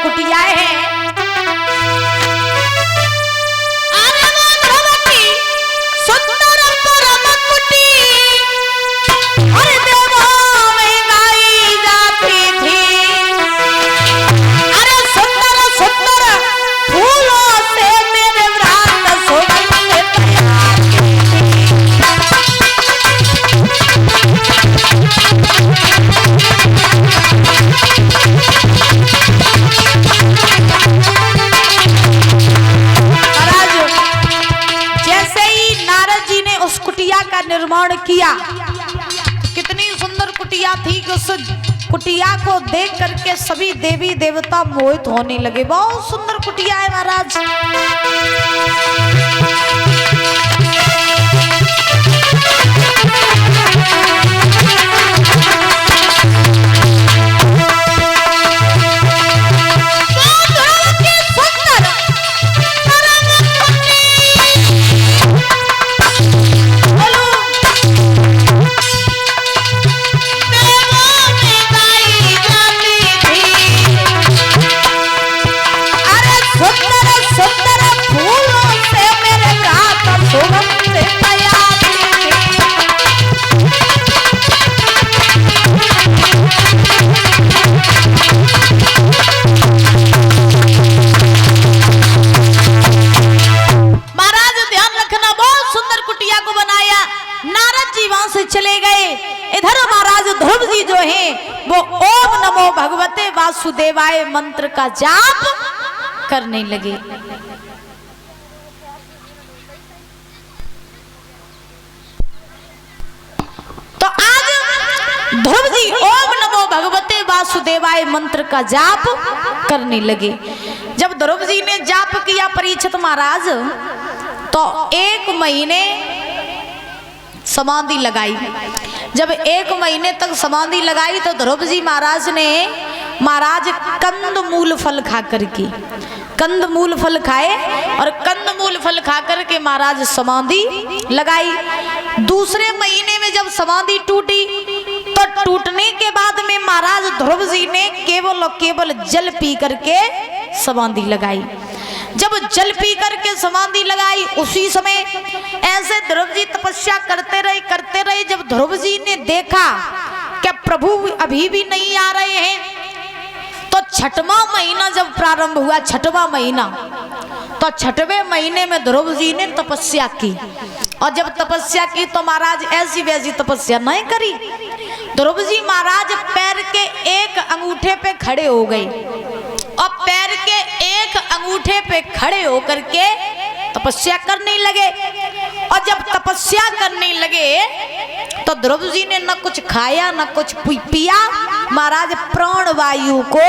कुटिया है। निर्माण किया, कितनी सुंदर कुटिया थी कि उस कुटिया को देख करके सभी देवी देवता मोहित होने लगे। बहुत सुंदर कुटिया है महाराज। वासुदेवाय मंत्र का जाप करने लगे। तो आज ध्रुव जी ओम नमो भगवते वासुदेवाय मंत्र का जाप करने लगे। जब ध्रुव जी ने जाप किया परीक्षित महाराज, तो 1 महीने समाधि लगाई। जब 1 महीने तक समाधि लगाई तो ध्रुव जी महाराज ने कंद मूल फल खा करके, कंद मूल फल खाए और कंद मूल फल खा करके महाराज समाधि लगाई। दूसरे महीने में जब समाधि टूटी तो टूटने के बाद में महाराज ध्रुव जी ने केवल और केवल जल पी करके समाधि लगाई। जब जल पी करके समाधि लगाई उसी समय ऐसे ध्रुव जी तपस्या करते रहे। जब ध्रुव जी ने देखा कि प्रभु अभी भी नहीं आ रहे हैं, तो 6वां महीना जब प्रारंभ हुआ, 6वां महीना, तो 6वें महीने में ध्रुव जी ने तपस्या की। और जब तपस्या की तो महाराज ऐसी वैसी तपस्या नहीं करी। ध्रुव जी महाराज पैर के एक अंगूठे पे खड़े हो गए और पैर के एक अंगूठे पे खड़े होकर के तपस्या करने लगे। और जब तपस्या करने लगे तो ध्रुव जी ने न कुछ खाया न कुछ पिया, महाराज प्राण वायु को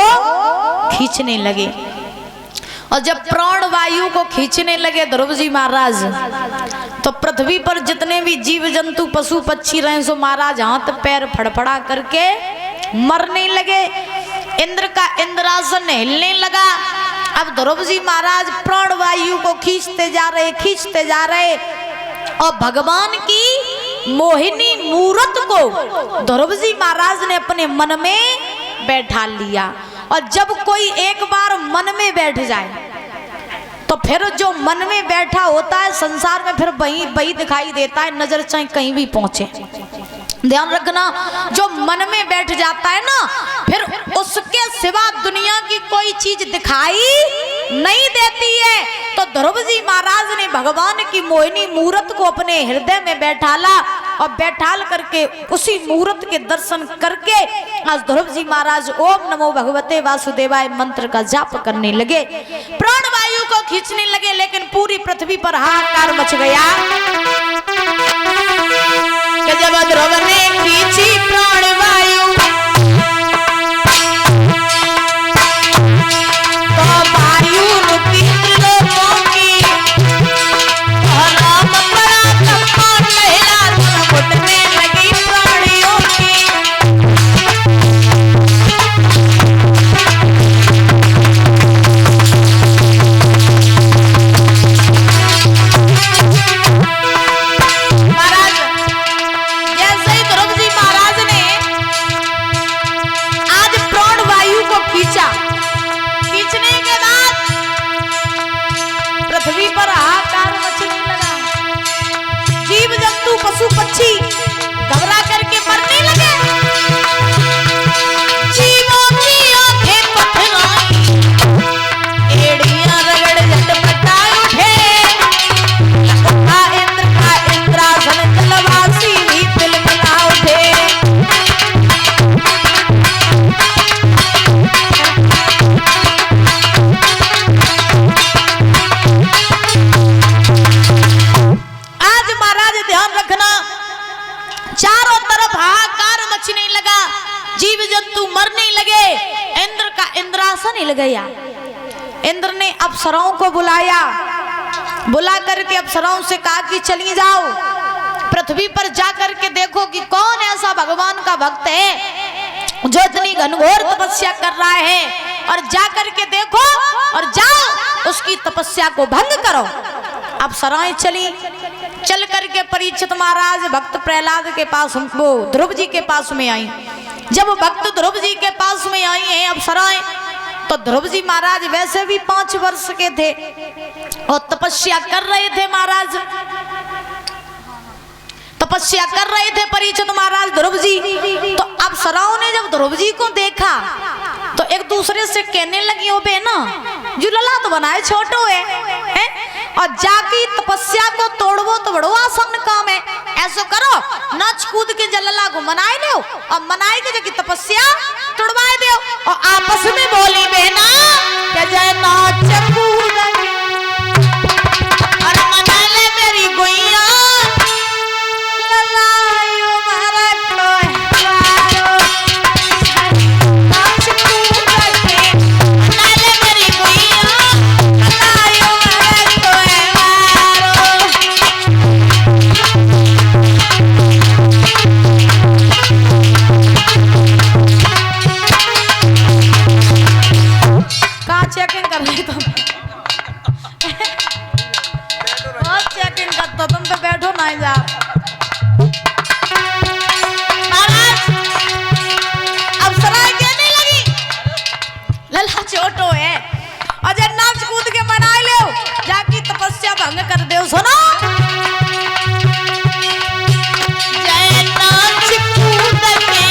खींचने लगे। और जब प्राण वायु को खींचने लगे ध्रुव जी महाराज, तो पृथ्वी पर जितने भी जीव जंतु पशु पक्षी रहे सो महाराज हाथ पैर फड़फड़ा करके मरने लगे। इंद्र का इंद्रासन हिलने लगा। अब ध्रुव जी महाराज प्राण वायु को खींचते जा रहे और भगवान की मोहिनी मूरत को ध्रुव जी महाराज ने अपने मन में बैठा लिया। और जब कोई एक बार मन में बैठ जाए तो फिर जो मन में बैठा होता है संसार में फिर वही दिखाई देता है, नजर चाहे कहीं भी पहुंचे। ध्यान रखना, जो मन में बैठ जाता है ना, फिर उसके सिवा दुनिया की कोई चीज दिखाई नहीं देती है। तो ध्रुव जी महाराज ने भगवान की मोहिनी मूरत को अपने हृदय में बैठाला और बैठाल करके उसी मूरत के दर्शन करके आज ध्रुव जी महाराज ओम नमो भगवते वासुदेवाय मंत्र का जाप करने लगे, प्राण वायु को खींचने लगे। लेकिन पूरी पृथ्वी पर हाहाकार मच गया कि जब ध्रुव ने खींची प्राण वायु तो वायु रुकी लोगों की, राम बड़ा तूफान लहरा घुटने लगी प्राणियों की। महाराज जैसे ही ध्रुव जी महाराज जीव जंतु मरने लगे। इंद्र का इंद्रासन हिल गया। इंद्र ने अप्सराओं को बुलाया, बुला करके अप्सराओं से कहा कि चली जाओ पृथ्वी पर जाकर के देखो कि कौन ऐसा भगवान का भक्त है जो इतनी घनघोर तपस्या कर रहा है, और जाकर के देखो और जाओ उसकी तपस्या को भंग करो। अप्सराएं चली, चल करके परीक्षित महाराज भक्त प्रहलाद के पास, वो ध्रुव जी के पास में आई। जब भक्त ध्रुव जी के पास में आई हैं अप्सराएं, तो ध्रुव जी महाराज वैसे भी 5 वर्ष के थे और तपस्या कर रहे थे। महाराज तपस्या कर रहे थे परीक्षित महाराज ध्रुव जी। तो अप्सराओं ने जब ध्रुव जी को देखा तो एक दूसरे से कहने लगी, हो बे ना जो लला तो बनाए छोटो है और जाके तपस्या को तोड़वो तो बड़ो आसान काम है। ऐसा करो नाच कूद के जलला को मनाए दो और मनाए के जगह तपस्या तोड़वाए दो। और आपस में बोली बहना के जय नाच कूद और मना ले मेरी गोइया ललायो मारा को नाच कूद के मना ले मेरी गोइया ललायो चेकिंग कर रही तुम बहुत चेकिंग करता तुम तो बैठो ना जा। अप्सराएं कहने लगी लला छोटो है और जब नाच कूद के मना लो जाके तपस्या भंग कर दो। सुनो जय नाच कूद के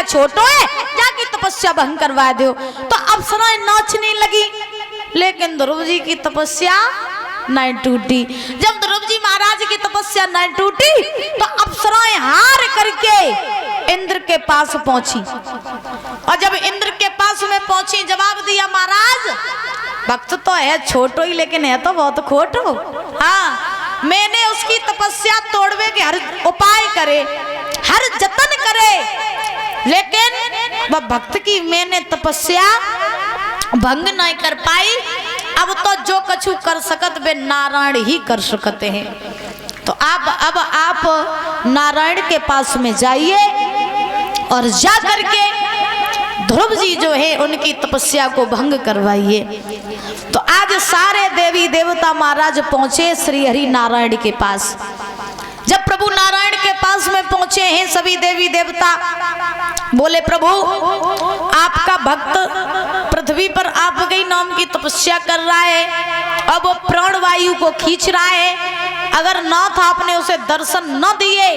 छोटो है जाके तपस्या भंग करवा दो। तो अप्सराएं नाचने लगी, लेकिन ध्रुव जी की तपस्या नहीं टूटी। जब ध्रुव जी महाराज की तपस्या नहीं टूटी तो अप्सराएं हार करके इंद्र के पास पहुंची। और जब इंद्र के पास में पहुंची जवाब दिया, महाराज भक्त तो है छोटो ही लेकिन है तो बहुत खोटो। हाँ, मैंने उसकी तपस्या तोड़वे के हर उपाय करे, हर जतन करे, लेकिन वह भक्त की मैंने तपस्या भंग नहीं कर पाई। अब तो जो कछु कर सकत वे नारायण ही कर सकते हैं। तो अब आप नारायण के पास में जाइए और जा करके ध्रुव जी जो है उनकी तपस्या को भंग करवाइए। तो आज सारे देवी देवता महाराज पहुंचे श्री हरि नारायण के पास। जब प्रभु नारायण के पास में पहुंचे हैं सभी देवी देवता, बोले प्रभु आपका भक्त पृथ्वी पर आपके नाम की तपस्या कर रहा है, अब वो प्राण वायु को खींच रहा है। अगर नाथ आपने उसे दर्शन न दिए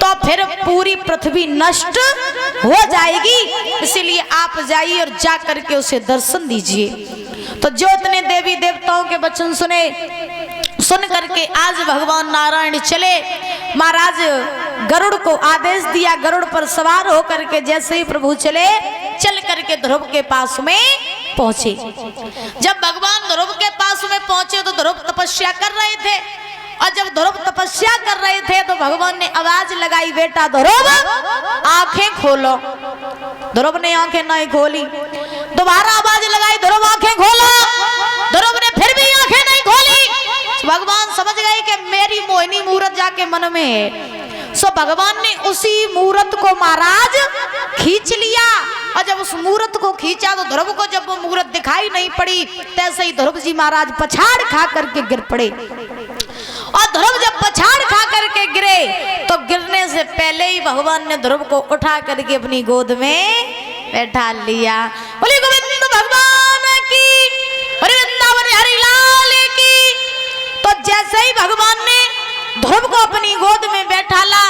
तो फिर पूरी पृथ्वी नष्ट हो जाएगी, इसीलिए आप जाइए और जा करके उसे दर्शन दीजिए। तो जो इतने देवी देवताओं के वचन सुन करके आज भगवान नारायण चले। महाराज गरुड़ को आदेश दिया, गरुड़ पर सवार होकर के जैसे ही प्रभु चले, चल करके ध्रुव के पास में पहुंचे। जब भगवान ध्रुव के पास में पहुंचे तो ध्रुव तपस्या कर रहे थे। और जब ध्रुव तपस्या कर रहे थे तो भगवान ने आवाज लगाई, बेटा ध्रुव आंखें खोलो। ध्रुव ने आंखें नहीं खोली। दोबारा आवाज लगाई, ध्रुव आंखें खोलो। ध्रुव ने फिर भी आंखें नहीं खोली। भगवान समझ गए कि मेरी मोहिनी मूरत जाके मन में है। सो भगवान ने उसी मूरत को महाराज खींच लिया। और जब उस मूरत को खींचा तो ध्रुव को जब वो मूरत दिखाई नहीं पड़ी, तैसे ही ध्रुव जी महाराज पछाड़ खा करके गिर पड़े। और ध्रुव जब पछाड़ खा करके गिरे तो गिरने से पहले ही भगवान ने ध्रुव को उठा करके अपनी गोद में बैठा लिया। बोले गोविंद भगवान की, वृंदावन हरि लाल की। तो जैसे ही भगवान ने ध्रुव को अपनी गोद में बैठाला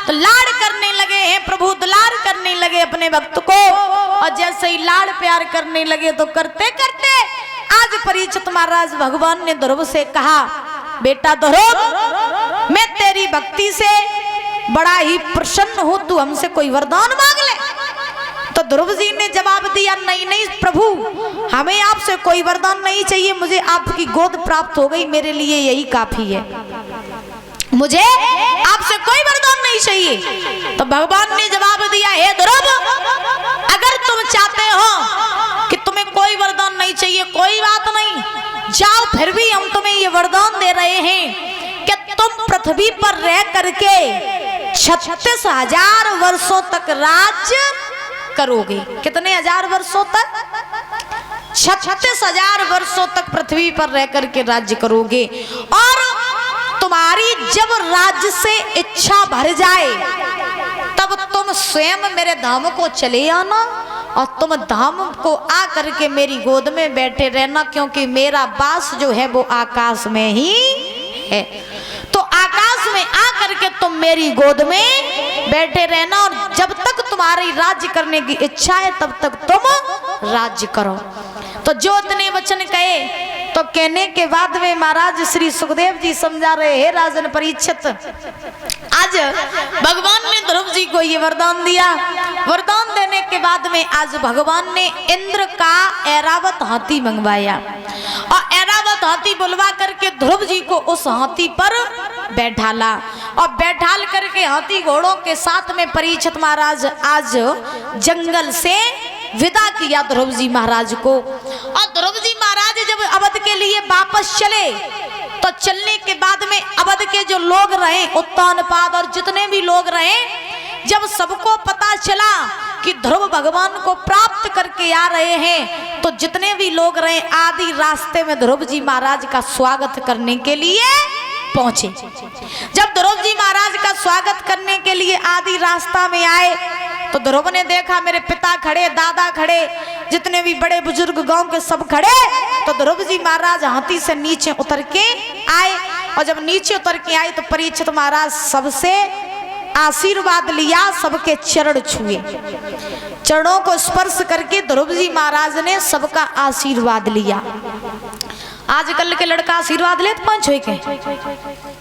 तो लाड़ करने लगे हैं प्रभु, दुलार करने लगे अपने भक्त को। और जैसे ही लाड़ प्यार करने लगे तो करते करते आज परीक्षित महाराज भगवान ने ध्रुव से कहा, बेटा ध्रुव मैं तेरी भक्ति से बड़ा ही प्रसन्न हूं, तू हमसे कोई वरदान मांग ले। तो ध्रुव जी ने जवाब दिया, नहीं नहीं प्रभु, हमें आपसे कोई वरदान नहीं चाहिए, मुझे आपकी गोद प्राप्त हो गई, मेरे लिए यही काफी है, मुझे आपसे कोई वरदान नहीं चाहिए। तो भगवान ने जवाब दिया, हे ध्रुव, अगर तुम चाहते हो कि तुम्हें कोई वरदान नहीं चाहिए, कोई बात नहीं, जाओ, फिर भी हम तुम्हें ये वरदान दे रहे हैं कि तुम पृथ्वी पर रह करके 36,000 वर्षों तक राज्य करोगे। कितने हजार वर्षों तक? 36,000 वर्षों तक पृथ्वी पर रह करके राज्य करोगे। और तुम्हारी जब राज्य से इच्छा भर जाए तब तुम स्वयं मेरे धाम को चले आना और तुम धाम को आ करके मेरी गोद में बैठे रहना, क्योंकि मेरा वास जो है वो आकाश में ही है। तो आकाश में आ करके तुम मेरी गोद में बैठे रहना और जब तक तुम्हारी राज्य करने की इच्छा है तब तक तुम राज्य करो। तो जो इतने वचन कहे तो कहने के बाद में महाराज श्री सुखदेव जी समझा रहे हैं, राजन परीक्षित, आज भगवान ने ध्रुव जी को ये वरदान दिया। वरदान देने के बाद में आज भगवान ने इंद्र का ऐरावत हाथी मंगवाया और ऐरावत हाथी बुलवा करके ध्रुव जी को उस हाथी पर बैठाला और बैठाल करके हाथी घोड़ों के साथ में परीक्षित महाराज आज जंगल से विदा किया ध्रुव जी महाराज को। और ध्रुव जी महाराज जब अवध के लिए वापस चले तो चलने के बाद में अवध के जो लोग रहे, उत्तानपाद और जितने भी लोग रहे, जब सबको पता चला कि ध्रुव भगवान को प्राप्त करके आ रहे हैं तो जितने भी लोग रहे आदि रास्ते में ध्रुव जी महाराज का स्वागत करने के लिए पहुंचे। जब ध्रुव जी महाराज का स्वागत करने के लिए आदि रास्ता में आए तो ध्रुव ने देखा मेरे पिता खड़े, दादा खड़े, जितने भी बड़े बुजुर्ग गांव के सब खड़े। तो ध्रुव जी महाराज हाथी से नीचे उतर के आए और जब नीचे उतर के आए तो परीक्षित महाराज सबसे आशीर्वाद लिया, सबके चरण छुए, चरणों को स्पर्श करके ध्रुव जी महाराज ने सबका आशीर्वाद लिया। आजकल के लड़का आशीर्वाद लेते पांच छुए के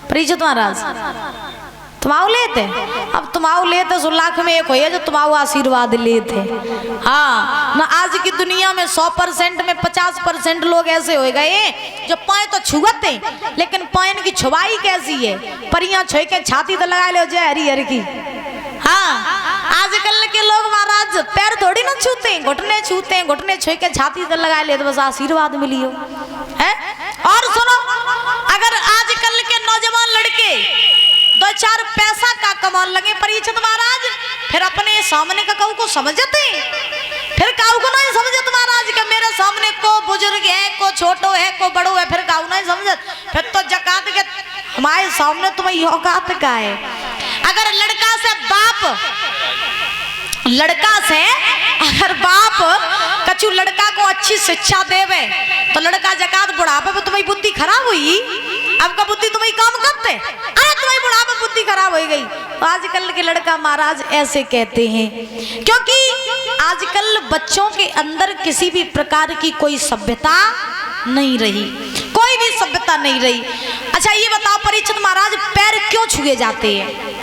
परीक्षित महाराज तुम्हाऊ लेते, अब तुम्हाऊ लेते 100 लाख में एक हो जो तुम्हाऊ आशीर्वाद लेते। हाँ ना, आज की दुनिया में 100% में 50% लोग ऐसे हो गए जो पाए तो छुआते लेकिन पायन की छुवाई कैसी है, परियां छुए के छाती तो लगा लो जय हरी हर की। हाँ, आजकल के लोग महाराज पैर थोड़ी ना छूते, घुटने छूते हैं, घुटने छुए के छाती तो लगा ले तो बस आशीर्वाद मिली हो है। और सुनो, अगर आजकल के नौजवान लड़के 2-4 पैसा का कमान लगे परीक्षित महाराज, फिर अपने सामने का काऊ को समझते, फिर काऊ को नहीं समझत महाराज के मेरे सामने को बुजुर्ग है, को छोटो है, को बड़ो है, फिर काऊ नहीं समझत, फिर तो जकात के हमारे सामने तुम्हें औकात का है। अगर लड़का से अगर बाप कछु लड़का को अच्छी शिक्षा देवे तो लड़का जकात बुढ़ापे में तुम्हारी बुद्धि खराब हुई, अब का बुद्धि तुम्हारी काम करते, अरे तुम्हारी बुढ़ापे बुद्धि खराब हो गई। तो आजकल के लड़का महाराज ऐसे कहते हैं क्योंकि आजकल बच्चों के अंदर किसी भी प्रकार की कोई सभ्यता नहीं रही, कोई भी सभ्यता नहीं रही। अच्छा ये बताओ परीक्षित महाराज पैर क्यों छुए जाते हैं?